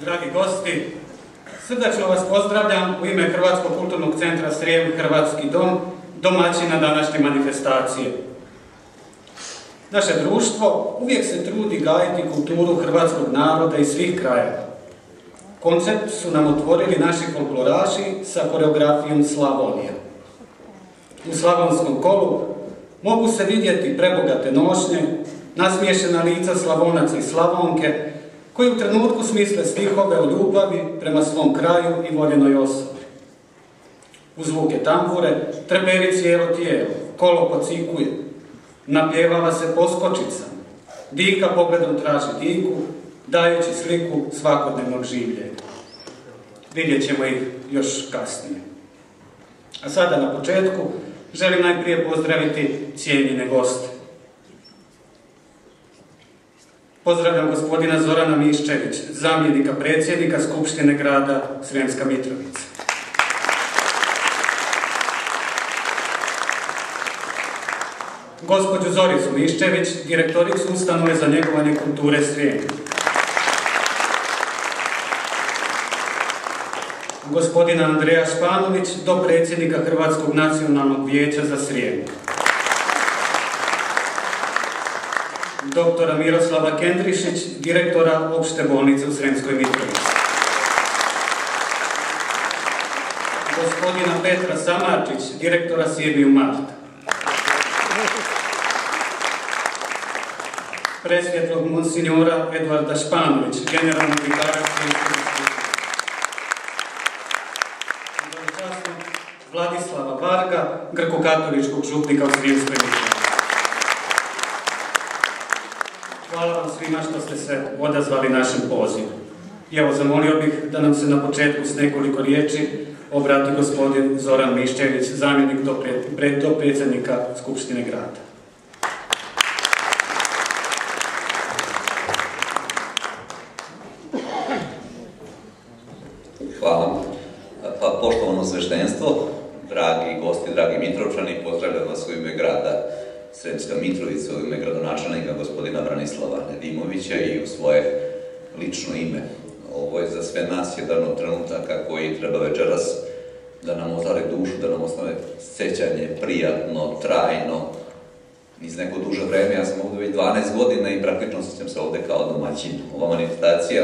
Dragi gosti, srdačno vas pozdravljam u ime Hrvatskog kulturnog centra Srijem Hrvatski dom, domaćina današnje manifestacije. Naše društvo uvijek se trudi gajiti kulturu hrvatskog naroda i svih krajeva. Koncept su nam otvorili naši folkloraši sa koreografijom Slavonija. U slavonskom kolu mogu se vidjeti prebogate nošnje, nasmiješena lica Slavonaca i Slavonke, koji u trenutku smisle stihove o ljubavi prema svom kraju i voljenoj osobi. U zvuke tambure treberi cijelo tijelo, kolo pocikuje, napjevava se poskočica, dika pogledom traži diku, dajući sliku svakodnevnog življenja. Vidjet ćemo ih još kasnije. A sada na početku želim najprije pozdraviti cijenjene goste. Pozdravljam gospodina Zorana Miščević, zamjenika predsjednika Skupštine grada Sremska Mitrovica. Gospođu Zoricu Miščević, direktoricu Ustanove za njegovanje kulture Srijem. Gospodina Andreja Španović, dopredsjednika Hrvatskog nacionalnog vijeća za Srijem. Doktora Miroslava Kendrišić, direktora Opšte bolnice u Sremskoj Mitrovici. Gospodina Petra Samarčić, direktora Sibiju Marta. Presvjetlog monsinjora Eduarda Španović, generalnog vikara Sremske Mitrovice. Vladislava Varga, grko-katoličkog župnika u Sremskoj Mitrovici. Hvala vam svima što ste se odazvali našem pozivu. I evo, zamolio bih da nam se na početku s nekoliko riječi obrati gospodin Zoran Miščević, zamjenik dopredsjednika Skupštine grada. Hvala. Pa, poštovano sveštenstvo, dragi gosti, dragi Mitrovčani, pozdravljam vas u ime grada Sremska Mitrovica, u ime gradonačelnika gospodina Branislava Nedimovića i u svoje lično ime. Ovo je za sve nas jedan od trenutaka koji treba večeras da nam ozare dušu, da nam ostane sjećanje prijatno, trajno, iz neko duže vreme. Ja sam ovdje već 12 godina i praktično sam se ovdje kao domaćin. Ova manifestacija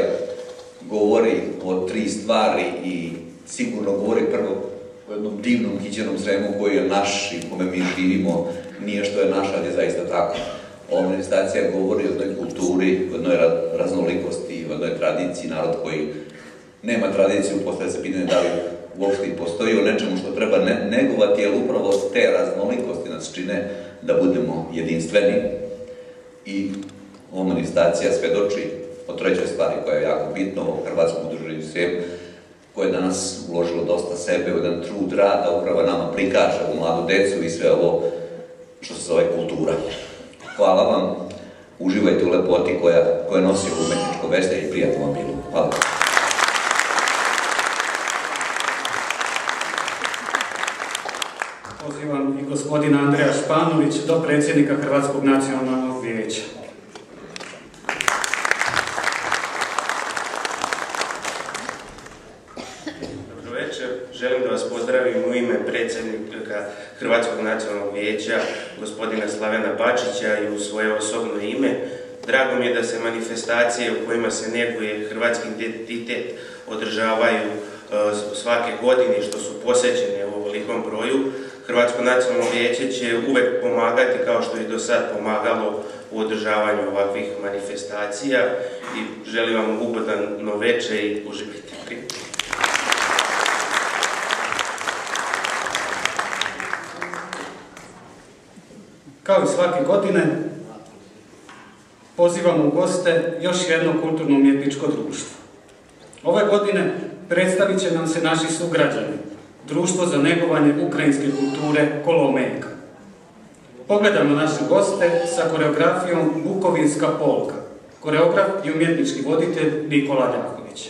govori o 3 stvari i sigurno govori prvo o jednom divnom kićenom Sremu koji je naš i kome mi živimo, nije što je naš, ali je zaista tako. Ova manifestacija govori o jednoj kulturi, o jednoj raznolikosti, o jednoj tradiciji, narod koji nema tradiciju, postavlja se pitanje da li uopšte i postoji, o nečemu što treba negovati, jer upravo te raznolikosti nas čine da budemo jedinstveni. I ova manifestacija svedoči o trećoj stvari koja je jako bitna u Hrvatskom udruženju Srijem, koje je danas uložilo dosta sebe u jedan trud rada, upravo nama prikaže u mladu decu i sve ovo što se zove kultura. Hvala vam, uživajte u lepoti koja nosi umetničko veselje i prijatno vam bilo. Hvala. Pozivam i gospodina Andreja Španović, dopredsjednika Hrvatskog nacionalnog vijeća. Želim da vas pozdravim u ime predsjednika Hrvatskog nacionalnog vijeća, gospodina Slavena Bačića, i u svoje osobno ime. Drago mi je da se manifestacije u kojima se neguje hrvatski identitet održavaju svake godine, što su posjećene u ovolikom broju. Hrvatsko nacionalno vijeće će uvek pomagati, kao što je do sad pomagalo u održavanju ovakvih manifestacija, i želim vam ugodno večer i uživajte. Kao i svake godine, pozivamo u goste još jedno kulturno-umjetničko društvo. Ove godine predstavit će nam se naši sugrađani, Društvo za negovanje ukrajinske kulture Kolomejka. Pogledamo naše goste sa koreografijom Bukovinska polka, koreograf i umjetnički voditelj Nikola Ljaković.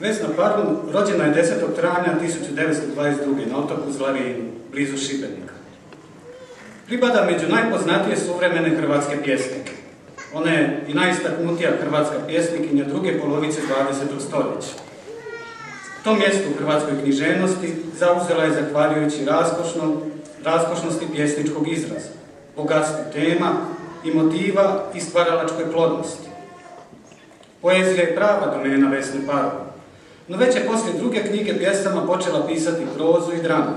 Vesna Parun rođena je 10. travnja 1922. na otoku Zlarinu, blizu Šibenika. Pripada među najpoznatije suvremene hrvatske pjesnike. Ona je i najistaknutija hrvatska pjesnikinja druge polovice 20. stoljeća. To mjesto u hrvatskoj književnosti zauzela je zahvaljujući raskošnosti pjesničkog izraza, bogatstvu tema i motiva i stvaralačkoj plodnosti. Poezija je prava domena Vesne Parun, no već je poslije druge knjige pjesama počela pisati prozu i dramu.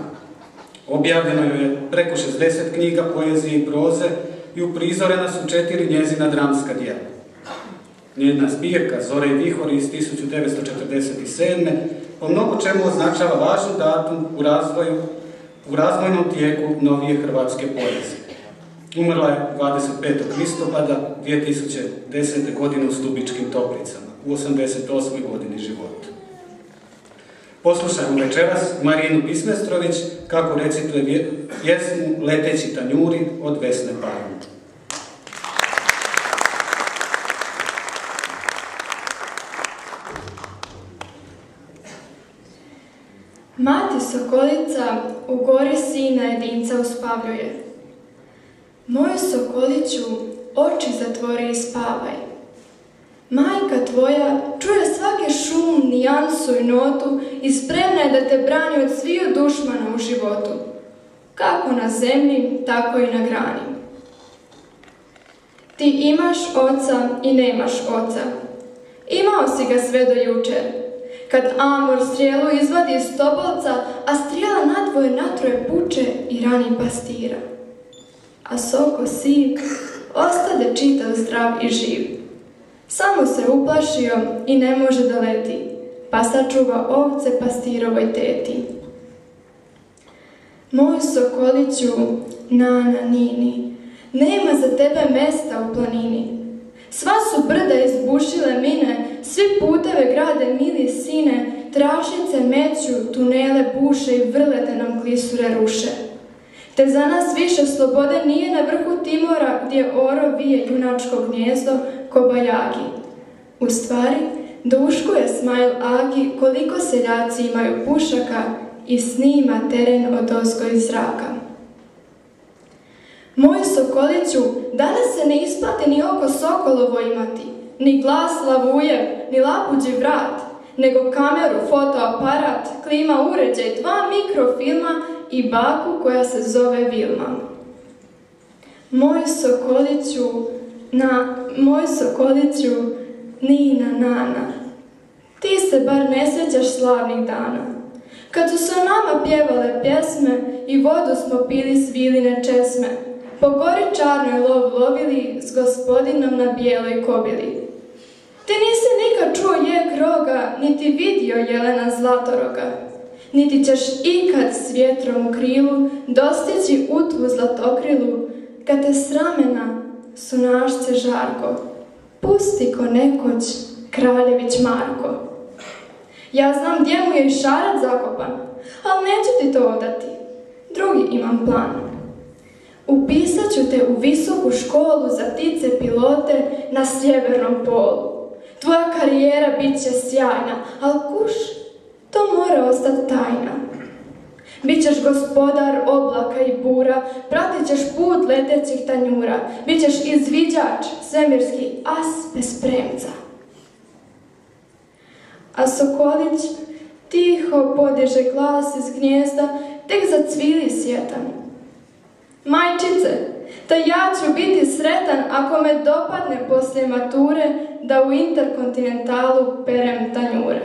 Objavljeno je preko 60 knjiga poezije i proze i uprizorena su 4 njezina dramska djela. Njena zbirka Zore i vihori iz 1947. po mnogo čemu označava važan datum u razvojnom tijeku novije hrvatske poezije. Umrla je 25. listopada 2010. godine u Stubičkim Toplicama, u 88. godini života. Poslušajmo večeras Marinu Pismestrović kako recituje pjesmu Leteći tanjuri od Vesne Parun. Mati sokolica u gori sina jedinca uspavljuje. Moju sokoliću, oči zatvori i spavaj. Majka tvoja čuje svaki šum, nijansu i notu i spremna je da te brani od sviju dušmana u životu. Kako na zemlji, tako i na grani. Ti imaš oca i nemaš oca. Imao si ga sve do jučer. Kad Amor strijelu izvadi iz tobolca, a strijela nadvoje natroje puče i rani pastira. A soko siv ostade čitav zdrav i živ. Samo se uplašio i ne može da leti, pa sačuva ovce pastirovoj teti. Moj sokoliću, Nana, Nini, nema za tebe mesta u planini. Sva su brda izbušile mine, svi puteve grade mili sine, tračnice meću, tunele buše i vrlete nam klisure ruše. Te za nas više slobode nije na vrhu Timora, gdje oro vije junačko gnjezdo, Kobajagi. U stvari, duškuje Smajl Agi koliko seljaci imaju pušaka i snima teren odozgo iz zraka. Moju sokoliću, danas se ne isplati ni oko sokolovo imati, ni glas lavujev, ni labuđi vrat, nego kameru, fotoaparat, klima uređaj, 2 mikrofilma i baku koja se zove Vilma. Moju sokoliću, Nina, Nana, ti se bar ne sjećaš slavnih dana, kad su se o nama pjevale pjesme i vodu smo pili s viline česme, po gori čarnoj lov lovili s gospodinom na bijeloj kobili. Ti nisi nikad čuo jek roga, niti vidio jelena zlatoroga, niti ćeš ikad s vjetrom u krilu dostići utvu zlatokrilu, kad te s ramena sunašce žarko pusti ko nekoć kraljević Marko. Ja znam gdje mu je i šarac zakopan, ali neću ti to odati, drugi imam plan. Upisat ću te u visoku školu za ptice pilote na sjevernom polu. Tvoja karijera bit će sjajna, ali kuš, to mora ostati tajna. Bićeš gospodar oblaka i bura, pratit ćeš put letećih tanjura, bićeš izviđač, svemirski as bez premca. A sokolić tiho podiže glas iz gnjezda, tek zacvili sjetan. Majčice, da ja ću biti sretan ako me dopadne poslije mature da u Interkontinentalu perem tanjure.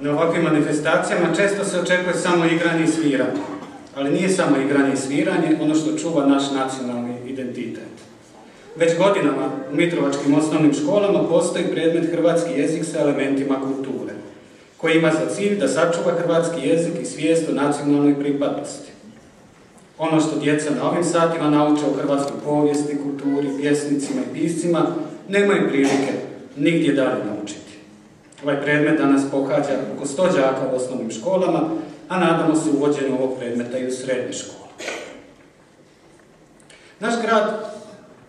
Na ovakvim manifestacijama često se očekuje samo igranje i sviranje, ali nije samo igranje i sviranje ono što čuva naš nacionalni identitet. Već godinama u mitrovačkim osnovnim školama postoji predmet hrvatski jezik sa elementima kulture, koji ima za cilj da sačuva hrvatski jezik i svijest o nacionalnoj pripadnosti. Ono što djeca na ovim satima nauče o hrvatskoj povijesti, kulturi, pjesnicima i piscima, nemaju prilike nigdje dalje naučiti. Ovaj predmet danas pohađa oko 100 đaka u osnovnim školama, a nadamo se uvođenju ovog predmeta i u srednje škole. Naš grad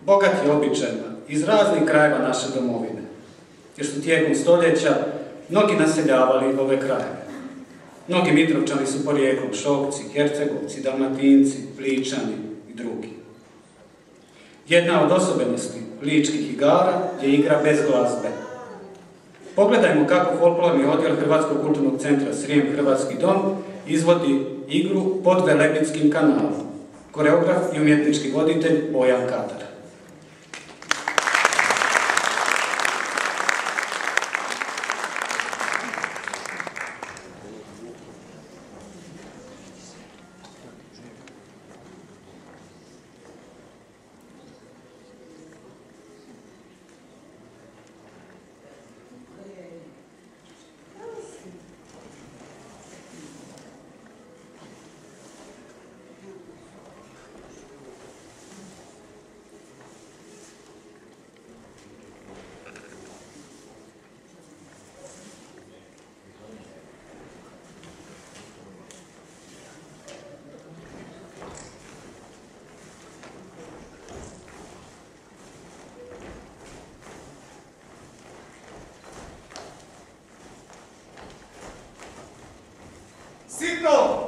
bogat je običajima iz raznih krajeva naše domovine, jer su tijekom stoljeća mnogi naseljavali ove krajeve. Mnogi Mitrovčani su porijeklom Šokci, Hercegovci, Dalmatinci, Ličani i drugi. Jedna od osobenosti ličkih igara je igra bez glazbe. Pogledajmo kako folklorni odjel Hrvatskog kulturnog centra Srijem Hrvatski dom izvodi igru pod Velebitskim kanalom. Koreograf i umjetnički voditelj Bojan Katar. Sitno!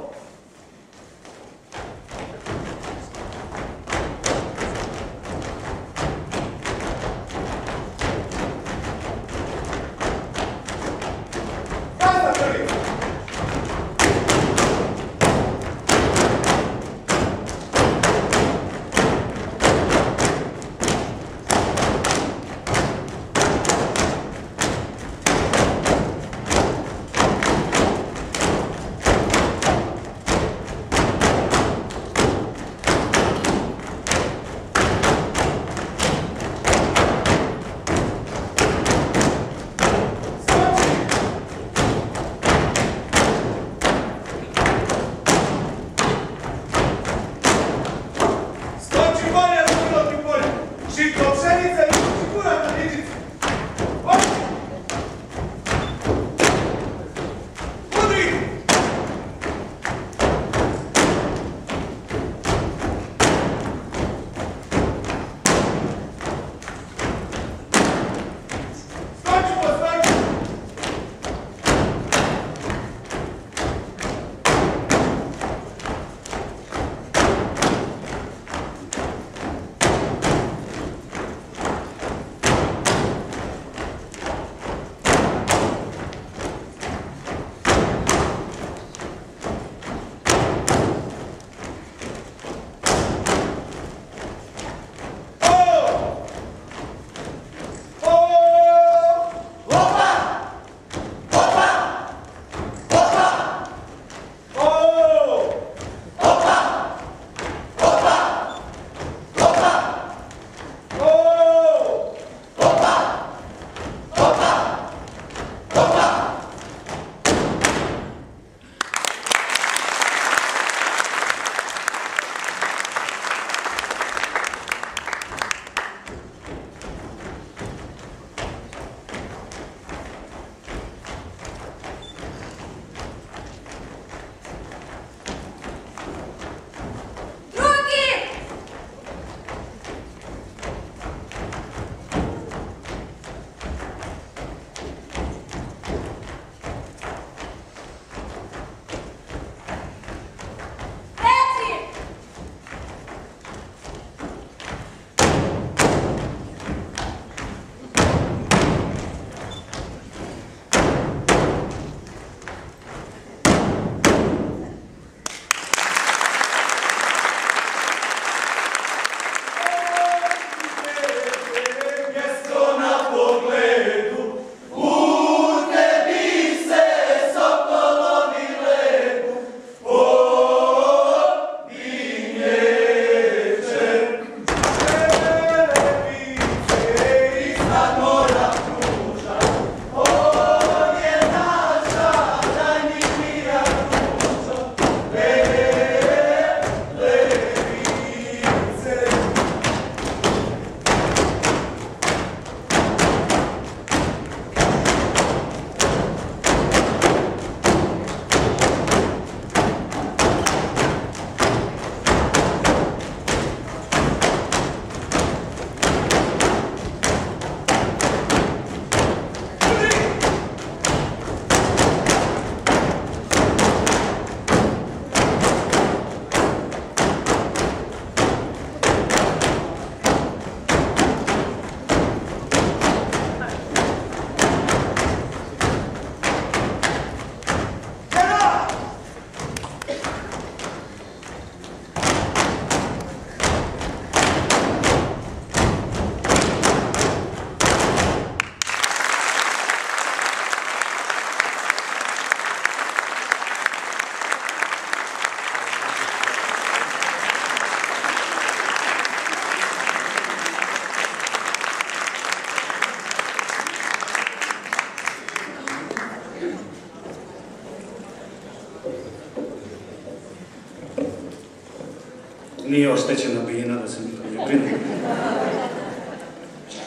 nije oštećena bina, da se ne brine.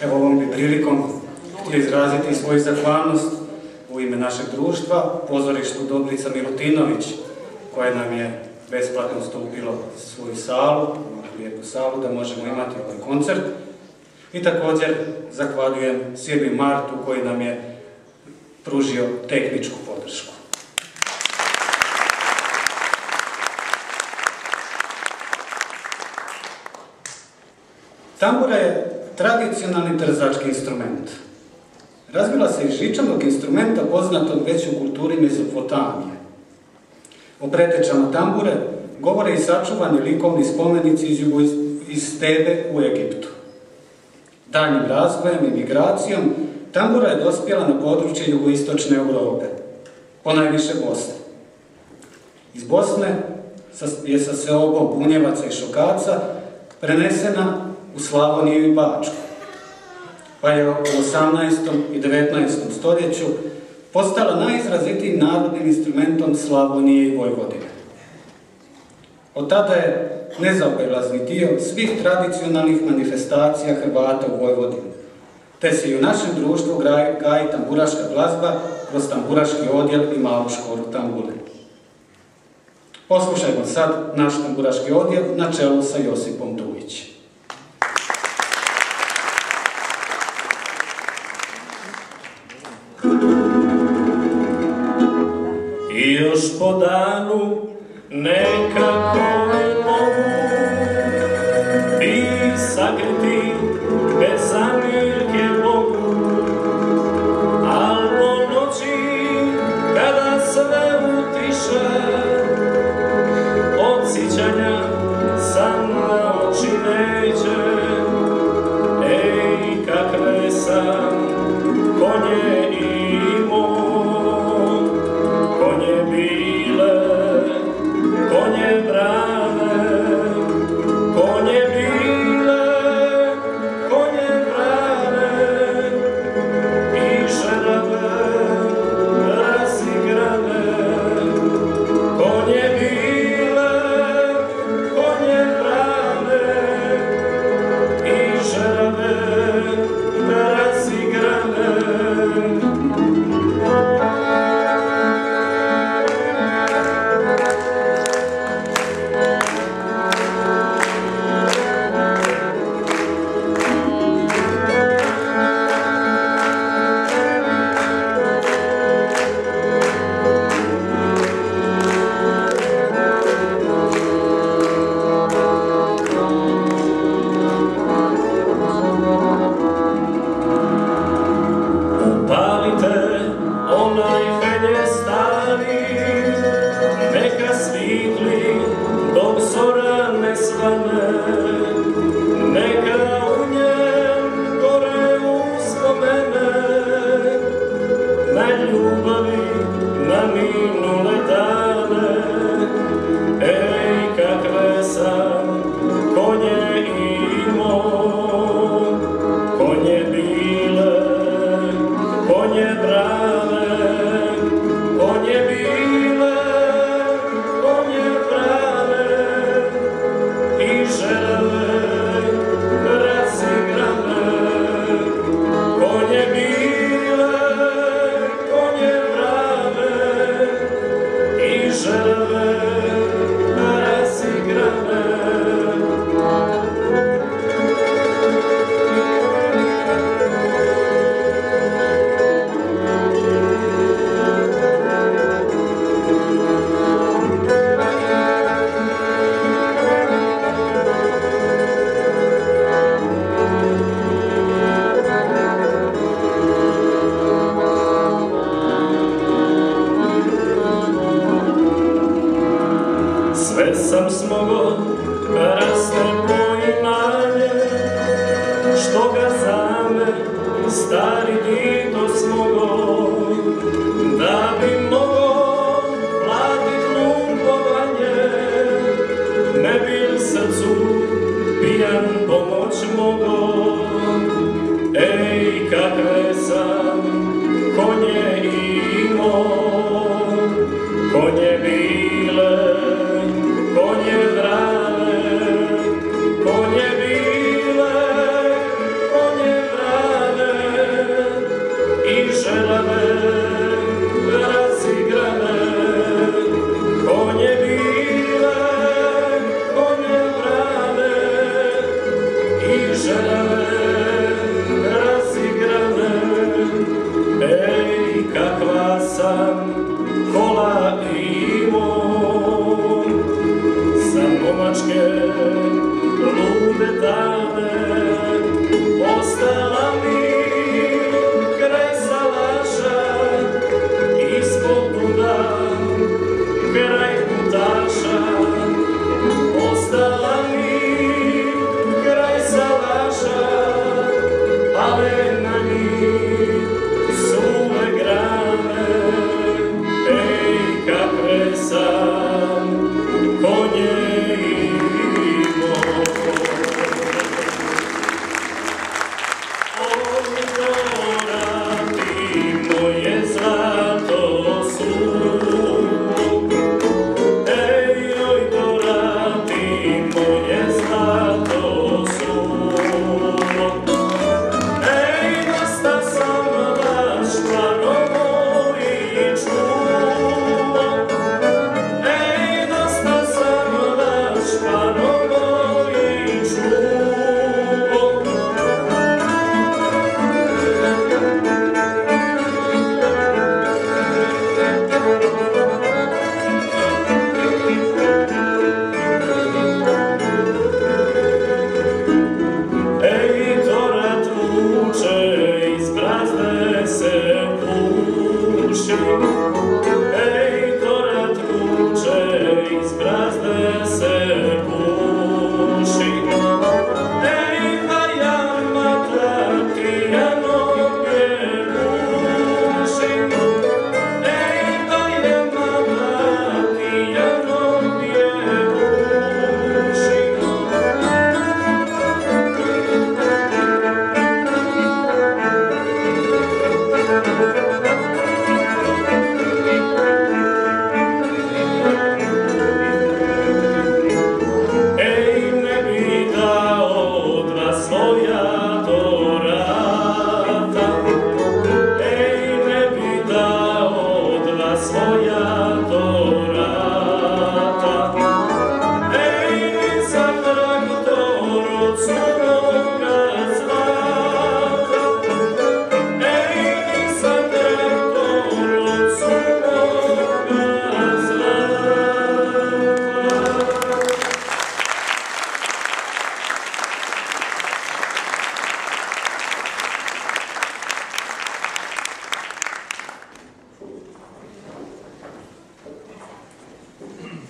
Evo ovom bi prilikom htio izraziti svoju zahvalnost u ime našeg društva, pozorištu Dobrica Milutinović, koje nam je besplatno ustupilo svoju salu, lijepu salu, da možemo imati ovaj koncert. I također zahvaljujem Silvi Martu koji nam je pružio tehničku podršku. Tambura je tradicionalni trzački instrument. Razvila se iz žičanog instrumenta poznatog već u kulturi Mezopotamije. O pretečama tambure govore i sačuvani likovni spomenici iz Tebe u Egiptu. Daljnjim razvojem i migracijom tambura je dospjela na područje jugoistočne Europe, ponajviše Bosne. Iz Bosne je sa seobom Bunjevaca i Šokaca prenesena u Slavoniju i Bačku, pa je u 18. i 19. stoljeću postala najizrazitijim narodnim instrumentom Slavonije i Vojvodine. Od tada je nezaobilazni dio svih tradicionalnih manifestacija Hrvata u Vojvodini, te se i u našem društvu gaji tamburaška glazba kroz tamburaški odjel i malu škoru tambure. Poslušajmo sad naš tamburaški odjel na čelu sa Josipom Dujić. I još po danu nekako mogu bi sakriti bez zamirke Bogu, al po noći kada sve utiša od sićanja san na oči neće. Ej, kakve sam konje imao, konje bile, konje brave, konje bile, konje brave i žerave razigrane. Konje bile, konje brave i žerave razigrane. Konje bile, konje brave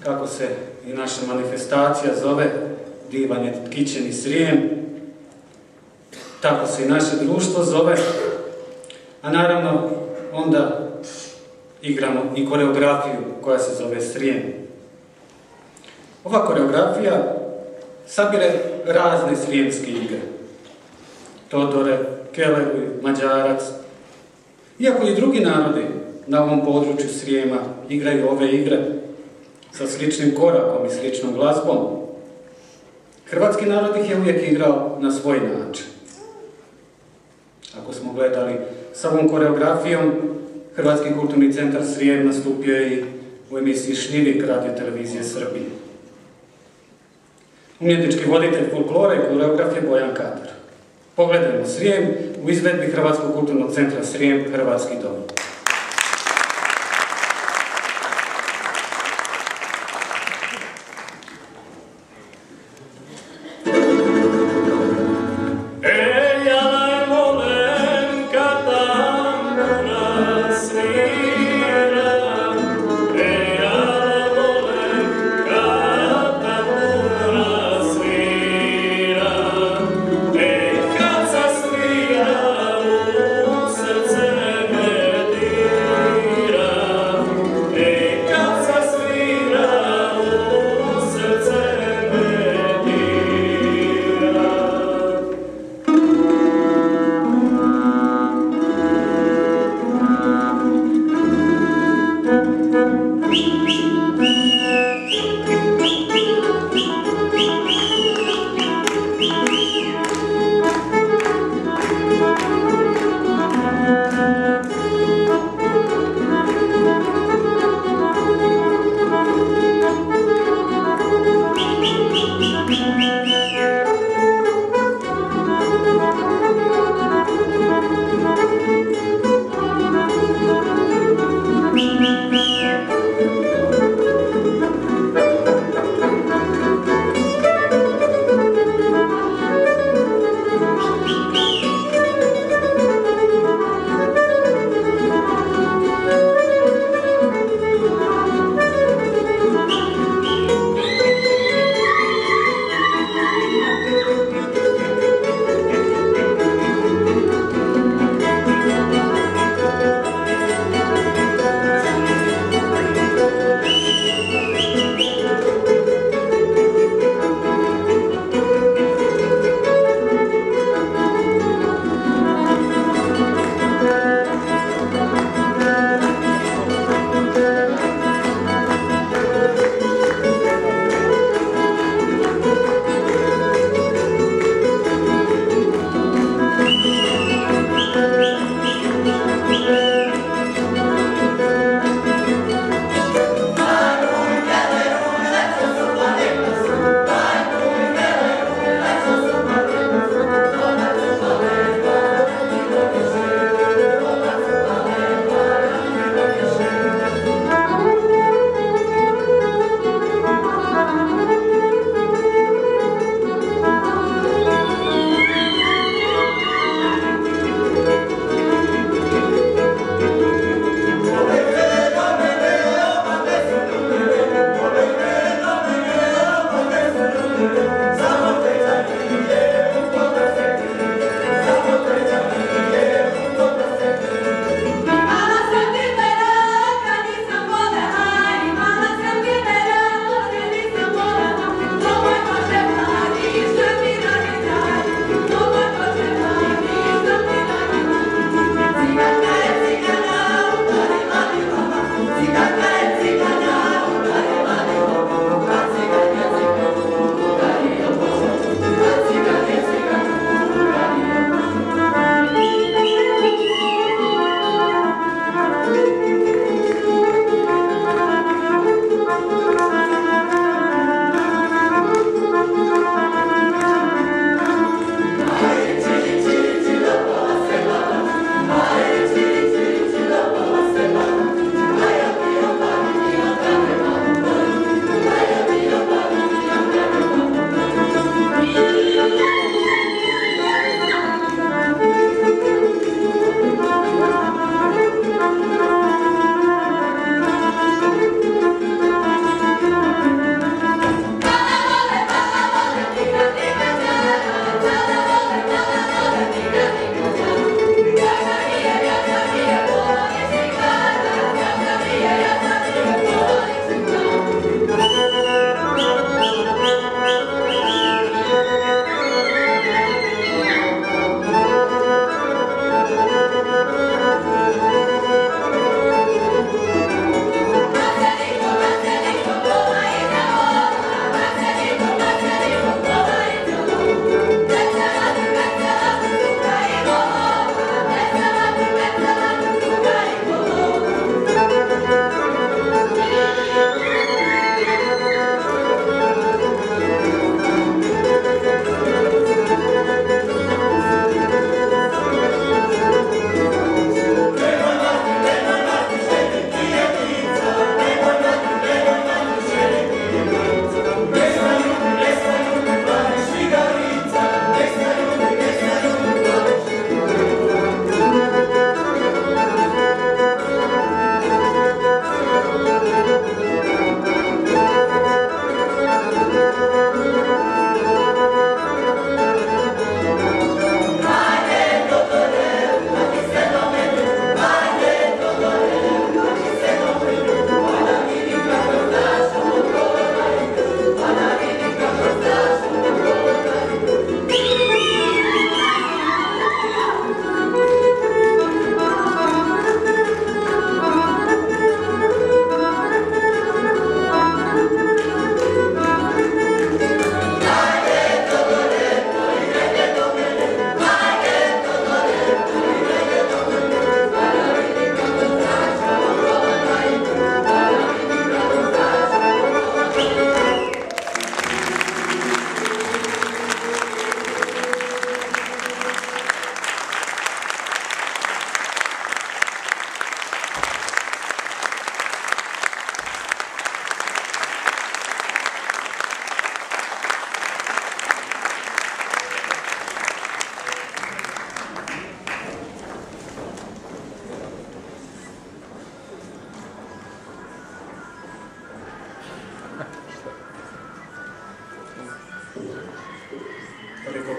kako se i naša manifestacija zove, Divan je Tkićeni Srijem, tako se i naše društvo zove, a naravno onda igramo i koreografiju koja se zove Srijem. Ova koreografija sabire razne srijemske igre. Todore, Kelevi, Mađarac. Iako i drugi narodi na ovom području Srijema igraju ove igre sa sličnim korakom i sličnom glazbom, hrvatski narod ih je uvijek igrao na svoj način. Ako smo gledali sa ovom koreografijom, Hrvatski kulturni centar Srijem nastupio je i u emisiji Šljivik Radio televizije Srbije. Umjetnički voditelj folklora i koreograf je Bojan Kadar. Pogledajmo Srijem u izvedbi Hrvatskog kulturnog centra Srijem, Hrvatski dom. Kad sa svira u srce me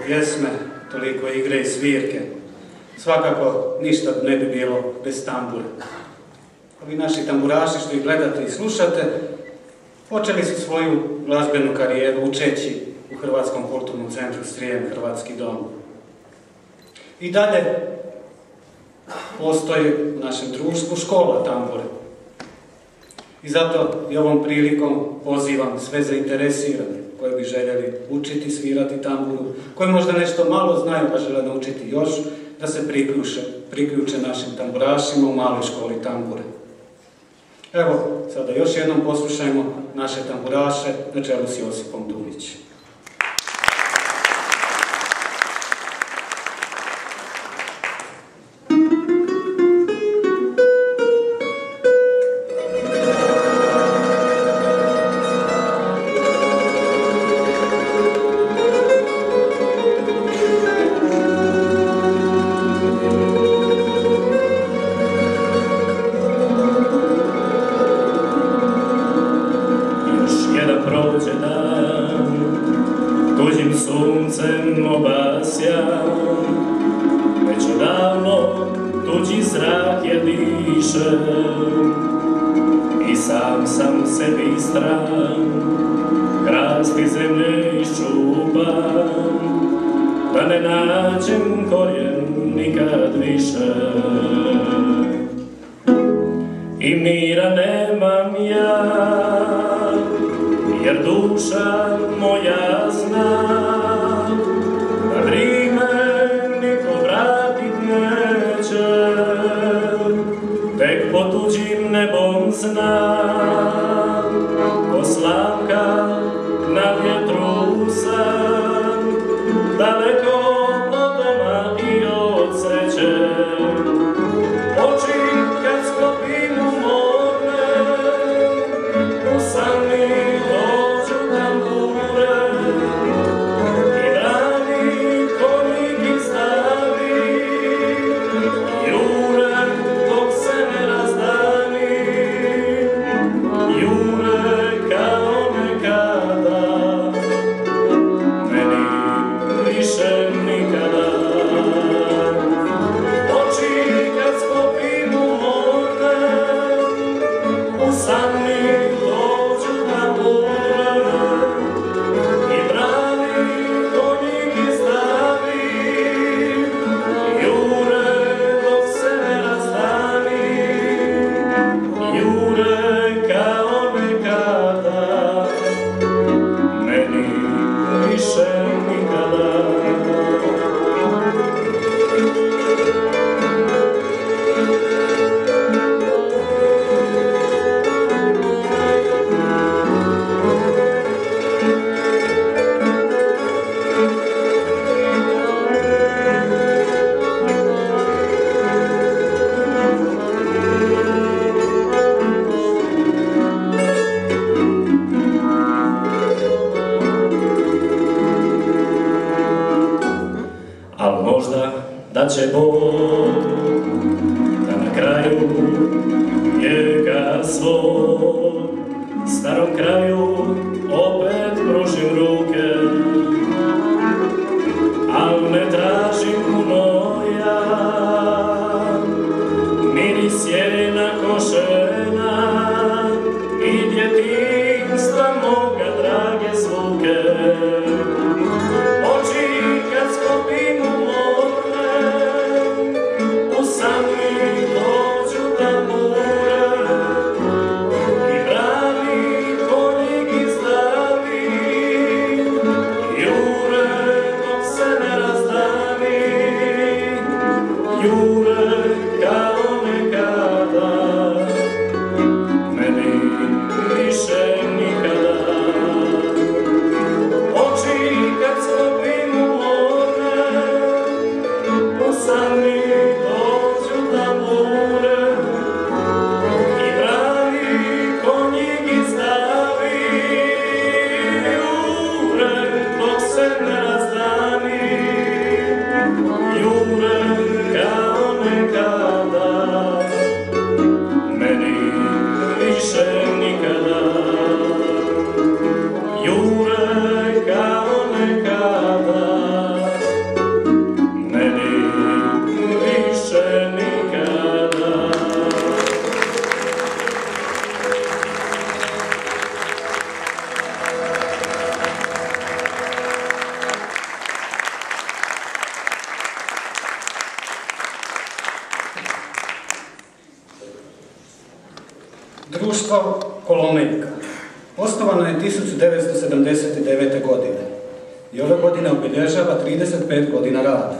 pjesme, toliko igre i svirke. Svakako ništa ne bi bilo bez tambura. Ovi naši tamburaši što ih gledate i slušate, počeli su svoju glazbenu karijeru učeći u Hrvatskom kulturnom centru Srijem, Hrvatski dom. I dalje postoji u našem društvu škola tambure. I zato i ovom prilikom pozivam sve zainteresirane koji bi željeli učiti svirati tamburu, koji možda nešto malo znaju pa žele naučiti još, da se priključe našim tamburašima u maloj školi tambure. Evo, sada još jednom poslušajmo naše tamburaše na čelu s Josipom Dunić. Više nikada oči Društvo Kolomejka osnovano je 1979. godine i ove godine obilježava 35 godina rada.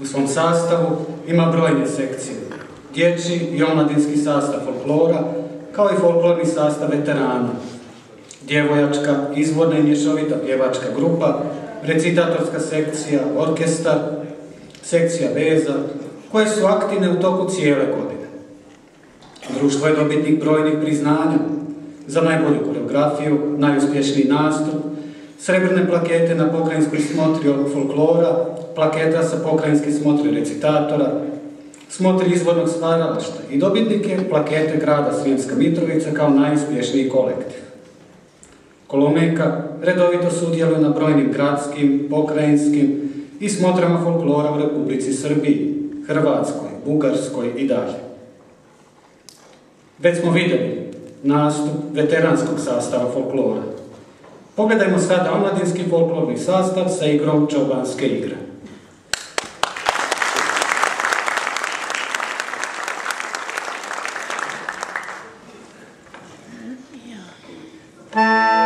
U svom sastavu ima brojne sekcije, dječji i omladinski sastav folklora, kao i folklorni sastav veterana, djevojačka, izvorna i mješovita pjevačka grupa, recitatorska sekcija, orkestar, sekcija veza, koje su aktivne u toku cijele godine. Društvo je dobitnik brojnih priznanja za najbolju koreografiju, najuspješniji nastup, srebrne plakete na pokrajinskoj smotri folklora, plaketa sa pokrajinske smotri recitatora, smotri izvornog stvaralaštva i dobitnike plakete grada Srijemska Mitrovica kao najuspješniji kolektiv. Kolomejka redovito sudjeluje na brojnim gradskim, pokrajinskim i smotrama folklora u Republici Srbiji, Hrvatskoj, Bugarskoj i dalje. Već smo vidjeli nastup veteranskog sastava folklora. Pogledajmo sada omladinski folklorni sastav sa igrom čobanske igre. Thank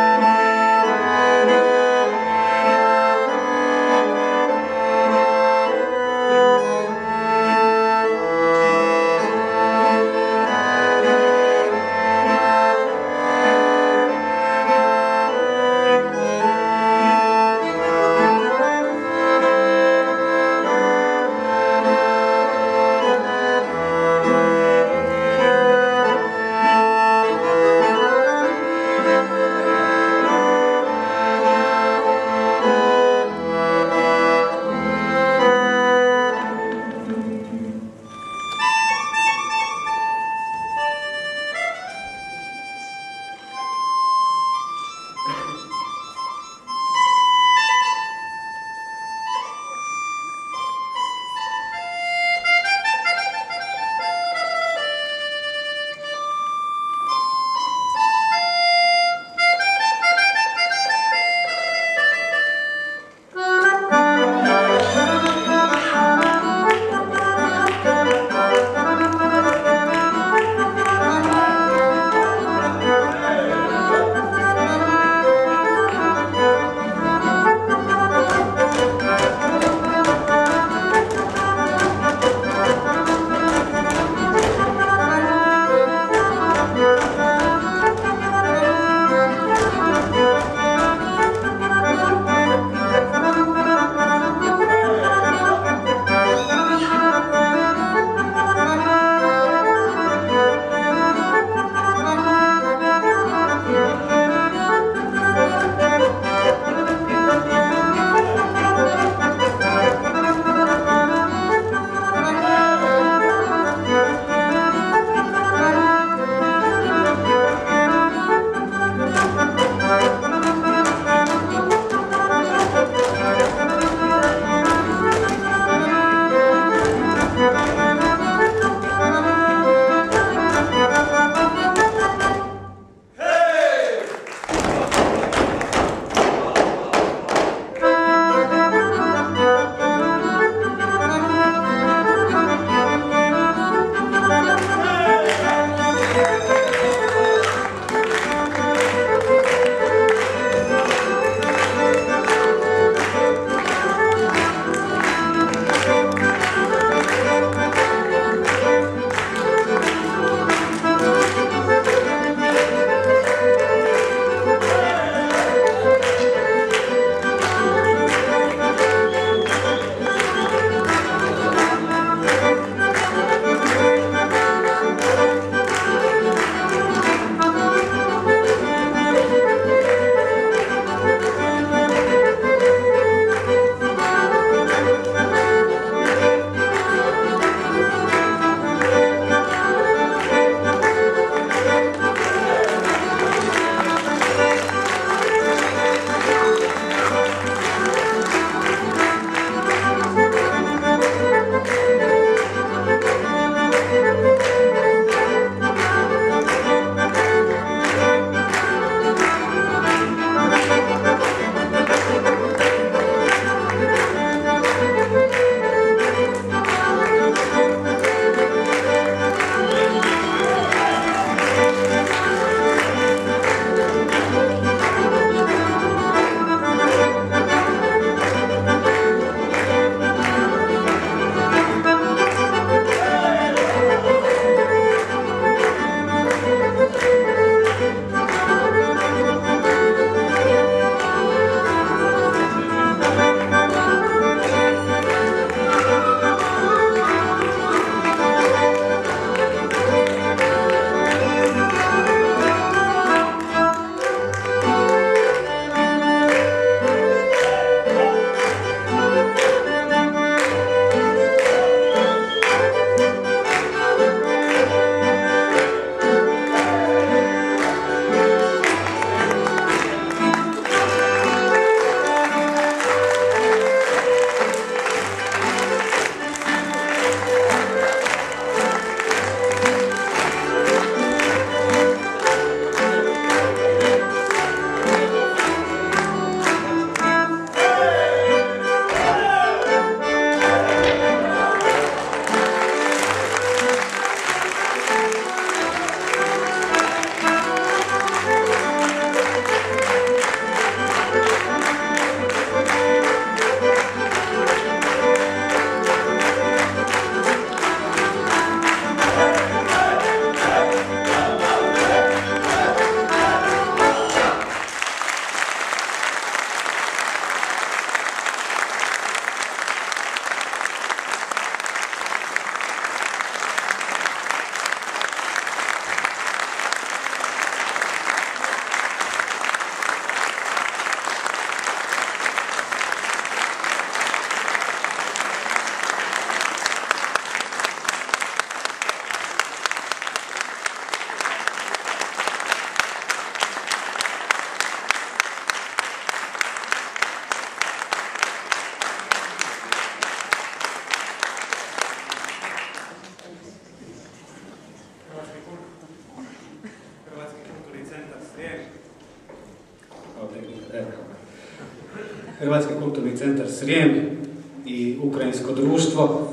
Hrvatski kulturni centar Srijem i Ukrajinsko društvo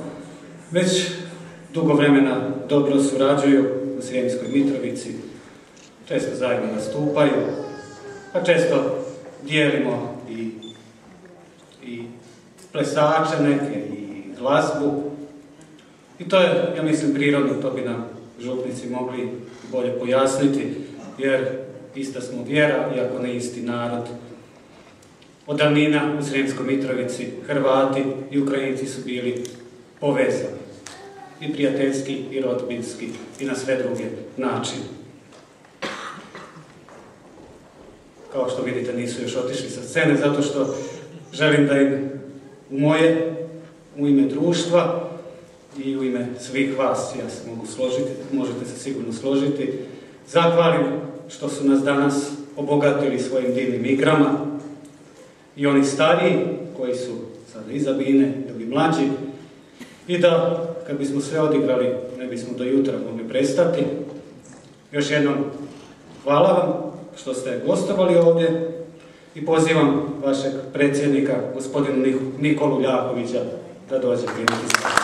već dugo vremena dobro surađuju u Srijemskoj Mitrovici, često zajedno nastupaju, pa često dijelimo i plesače neke i glazbu. I to je, ja mislim, prirodno, to bi nam župnici mogli bolje pojasniti, jer ista smo vjera, iako ne isti narod. Od davnina u Srijemskoj Mitrovici Hrvati i Ukrajinci su bili povezani, i prijateljski, i rodbinski, i na sve druge načine. Kao što vidite, nisu još otišli sa scene, zato što želim da im u ime društva i u ime svih vas, ja se mogu složiti, možete se sigurno složiti, zahvalim što su nas danas obogatili svojim divnim igrama, i oni stariji, koji su sada iza bine, ili mlađi, i da, kad bismo sve odigrali, ne bismo do jutra mogli prestati. Još jednom, hvala vam što ste gostovali ovdje i pozivam vašeg predsjednika, gospodina Nikolu Ljakovića, da dođe primiti s nama.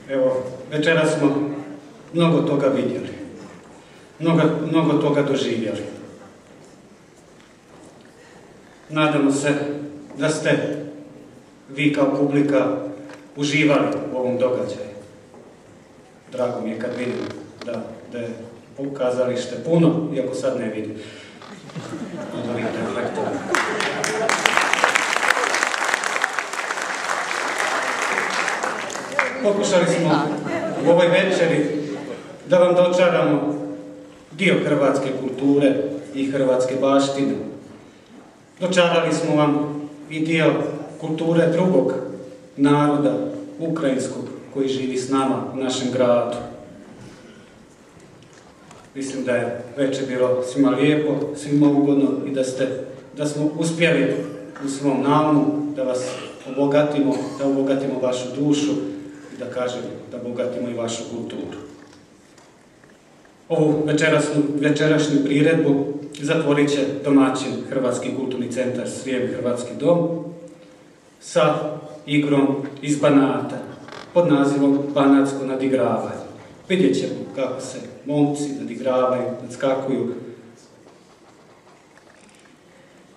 Evo, večeras smo mnogo toga vidjeli, mnogo toga doživjeli. Nadamo se da ste vi kao publika uživali u ovom događaju. Drago mi je kad vidim da je kazalište puno, iako sad ne vidim. Od ovih reflektora. Pokušali smo u ovoj večeri da vam dočaramo dio hrvatske kulture i hrvatske baštine. Dočarali smo vam i dio kulture drugog naroda, ukrajinskog, koji živi s nama u našem gradu. Mislim da je večer bilo svima lijepo, svima ugodno i da smo uspjeli u svom naumu da vas obogatimo, da obogatimo vašu dušu i da kažem da obogatimo i vašu kulturu. Ovu večerašnju priredbu zatvorit će domaćin Hrvatski kulturni centar Srijem Hrvatski dom sa igrom iz Banata pod nazivom Banatsko nadigravanje. Vidjet ćemo kako se momci nadigravaju, nadskakuju.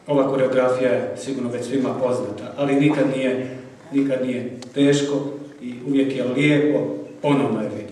Ova koreografija je sigurno već svima poznata, ali nikad nije teško i uvijek je lijepo ponovno je vidjeti.